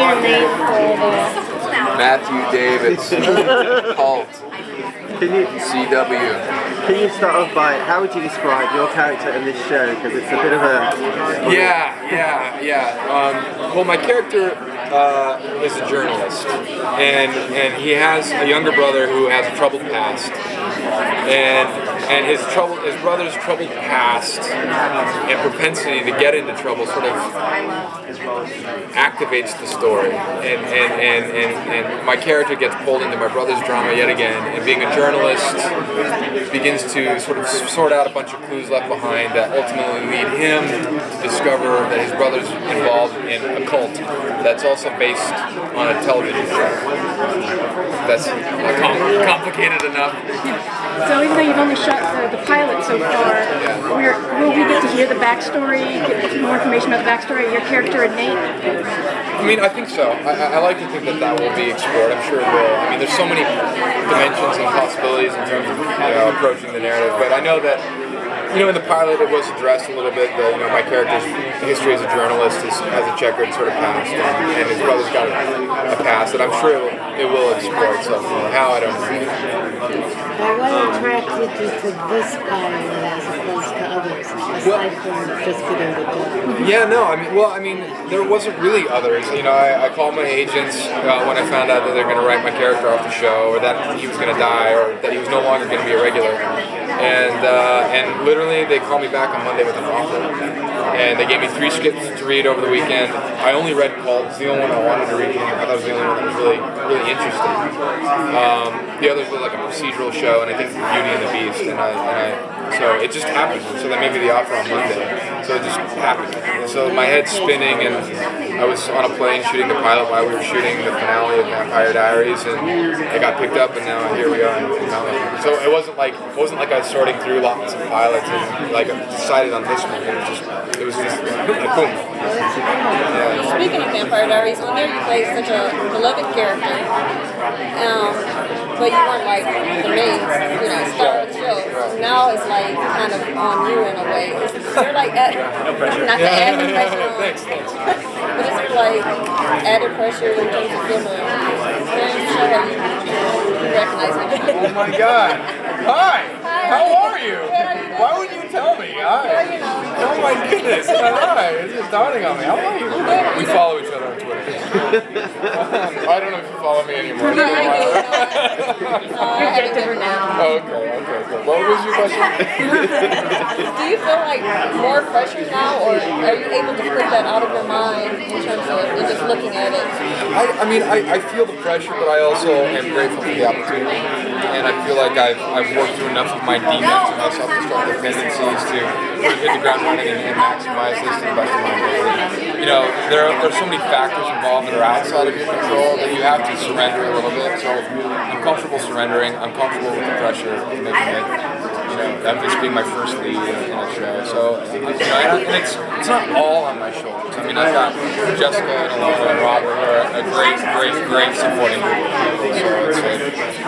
your name for Matthew Davis, Cult, CW. Can you start off by, how would you describe your character in this show? Because it's a bit of a... Well, my character is a journalist, and he has a younger brother who has a troubled past, and his brother's troubled past and propensity to get into trouble sort of activates the story, and my character gets pulled into my brother's drama yet again, and being a journalist begins to sort of sort out a bunch of clues left behind that ultimately lead him to discover that his brother's involved in a cult that's also based on a television show. That's complicated enough. So even though you've only shot the pilot so far, will we get to hear the backstory, get more information about the backstory of your character and Nate? I mean, I think so. I like to think that will be explored. I'm sure it will. I mean, there's so many dimensions and possibilities in terms of approaching the narrative, but I know that in the pilot it was addressed a little bit that my character's history as a journalist has a checkered sort of past, and his brother's got a past that I'm sure it will explore itself. How, I don't know. Well, what attracted you to this pilot as opposed to others, aside from just getting the job? Yeah, no, I mean, there wasn't really others. I called my agents when I found out that they're going to write my character off the show, or that he was going to die, or that he was no longer going to be a regular. And literally, they called me back on Monday with an offer. And they gave me 3 scripts to read over the weekend. I only read Cult. It's the only one I wanted to read. I thought it was the only one that was really, really interesting. The others were like a procedural show, and I think Beauty and the Beast. So it just happened. So they made me the offer on Monday. So it just happened. And so my head's spinning, and I was on a plane shooting the pilot while we were shooting the finale of Vampire Diaries, and I got picked up, and now here we are in Mountain. So it wasn't like I was sorting through lots of pilots and decided on this one. It was just like boom. Yeah. Speaking of Vampire Diaries, on there you played such a beloved character, but you weren't like the main, star of the show. So now it's like kind of on you in a way. You're like no pressure. Not the added pressure on. Thanks. But it's like added pressure in terms of filming. Very sure that you recognize me. Oh my God! Hi. How are you? Why would you tell me? Hi. Oh my goodness! Hi. It's just dawning on me. How are you? We follow each other on Twitter. I don't know if you follow me anymore. No, I do. You're getting different now. Okay. What was your question? Do you feel like more pressure now, or are you able to put that out of your mind in terms of just looking at it? I feel the pressure, but I also am grateful for the opportunity. And I feel like I've worked through enough of my demons and my self-destructive tendencies to hit the ground running and maximize this to the best of my ability. There are so many factors involved that are outside of your control that you have to surrender a little bit. So I'm comfortable surrendering. I'm comfortable with the pressure of making it. This being my first lead in a show. So, and it's not all on my shoulders. I've got Jessica and Alana and Robert who are a great supporting group of people. So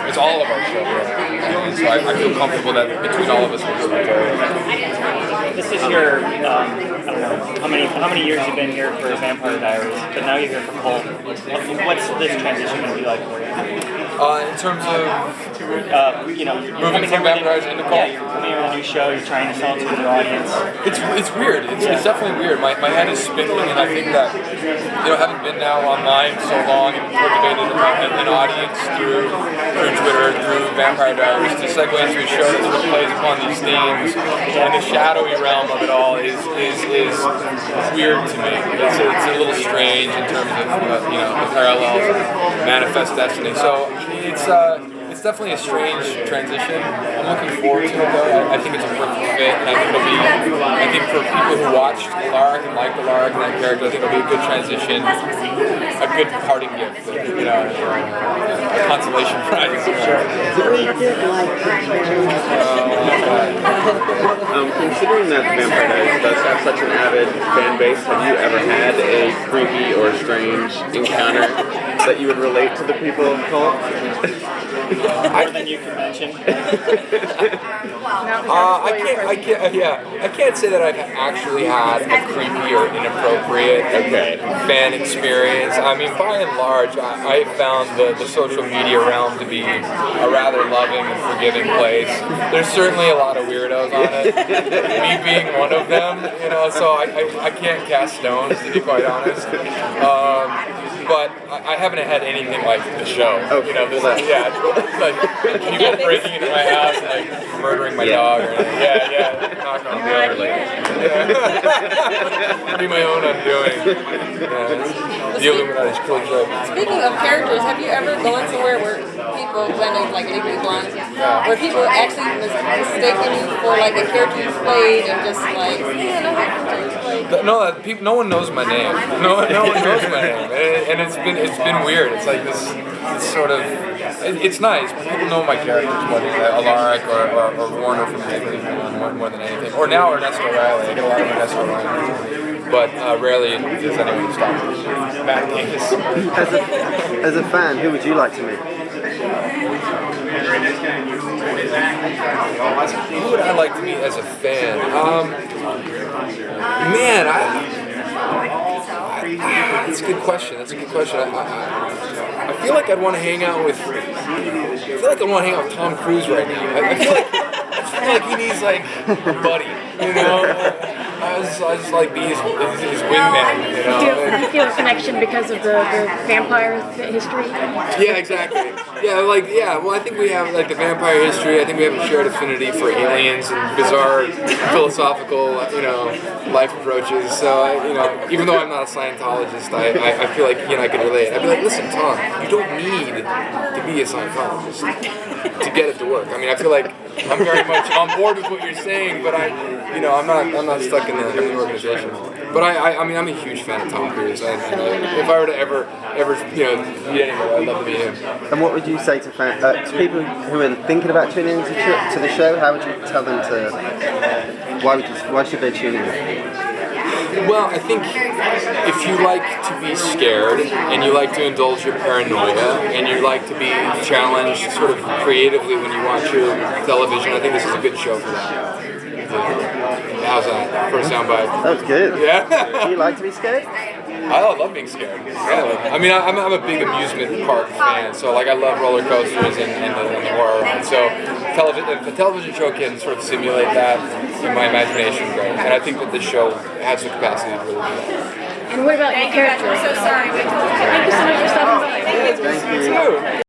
it's all of our shoulders. And so I feel comfortable that between all of us we'll do it. This is your, I don't know, how many years you've been here for Vampire Diaries, but now you're here for Cult. What's this transition going to be like for you? In terms of moving from Vampire Diaries into Cult? Yeah, you're coming here with a new show, you're trying to sell it to a new audience. It's weird. It's definitely weird. My head is spinning, and I think that having been now online so long and cultivated an audience through Twitter, through Vampire Diaries, to segue into a show that sort of plays upon these themes and the shadowy realm of it all is weird to me. It's a little strange in terms of the parallels of Manifest Destiny. So it's definitely a strange transition. I'm looking forward to it though. I think it's a perfect fit, and I think for people who watched Alaric and like Alaric and that character, I think it'll be a good transition, a good parting gift, a consolation prize. We did like Considering that Vampire Diaries does have such an avid fan base, have you ever had a creepy or strange encounter that you would relate to the people of Cult? More than you can mention. I can't say that I've actually had a creepy or inappropriate fan experience. I mean, by and large, I found the social media realm to be a rather loving and forgiving place. There's certainly a lot of weirdos on it, me being one of them, you know, so I can't cast stones, to be quite honest. But I haven't had anything like the show. Okay. You know, like people breaking into my house and like murdering my dog or anything. Knock on wood. Be my own undoing. The Illuminati's cool joke. Speaking of characters, have you ever gone somewhere where people, when they like Legally Blonde, where people actually mistaken you for like a character you played and just like, man, I have character you played? No one knows my name. No one knows my name, and it's been weird. It's like this sort of. It's nice. People know my characters more than Alaric or Warner from Legally Blonde more than anything. Or now Ernesto Riley. I get a lot of Ernesto Riley. But rarely does anyone stop me. Bad case. As a fan, who would you like to meet? Who would I like to meet as a fan? Man, that's a good question. I feel like I'd want to hang out with. Tom Cruise right now. I feel like he needs like a buddy. You know. I just like be his wingman. You know. Do you feel a connection because of the vampire history? Yeah, exactly. Well, I think we have like the vampire history. I think we have a shared affinity for aliens and bizarre philosophical, life approaches. So, even though I'm not a Scientologist, I feel like I could relate. I'd be like, listen, Tom, you don't need to be a Scientologist to get it to work. I mean, I feel like I'm very much on board with what you're saying, but I'm not stuck in the organization. But I'm a huge fan of Tom Cruise, and if I were to ever meet anybody, I'd love to meet him. And what would you say to people who are thinking about tuning into to the show? How would you tell them to? Why should they tune in? Well, I think if you like to be scared and you like to indulge your paranoia and you like to be challenged sort of creatively when you watch your television, I think this is a good show for that. How's that for a soundbite? That was good. Yeah. Do you like to be scared? I love being scared. Yeah, I mean, I'm a big amusement park fan, so like I love roller coasters and the horror ride. So if a television show can sort of simulate that in my imagination, great. And I think that this show has the capacity to really do that. And what about your character? I'm so sorry. Thank you so much for stopping by. Thank you.